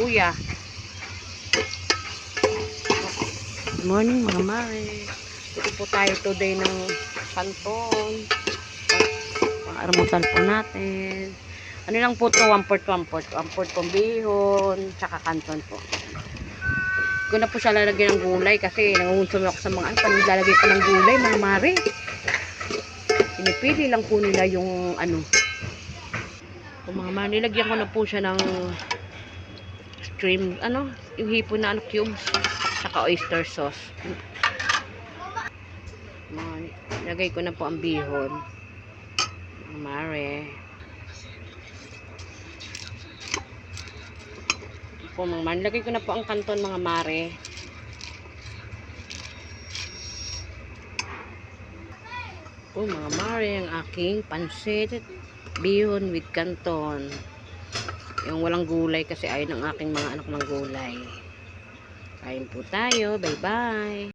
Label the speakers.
Speaker 1: luya. Good morning mga mare. Ito po tayo today ng kanton. Pang-armutan po natin. Ano lang po ito? 1/4 pong bihon, tsaka kanton po. Ko na po siya lalagyan ng gulay kasi nangungunsumi ako sa mga panlalagay ko ng gulay mga mare. Pinipili lang po nila yung ano. Kung mga mare, nilagyan ko na po siya ng stream, yung hipon na cubes, saka oyster sauce. Lagay ko na po ang bihon. Mga mare. Po mga mare, lagay ko na po ang kanton mga mare. Po mga mare, ang aking pansit bihon with kanton. Yung walang gulay kasi ayaw ng aking mga anak ng gulay. Kain po tayo. Bye bye.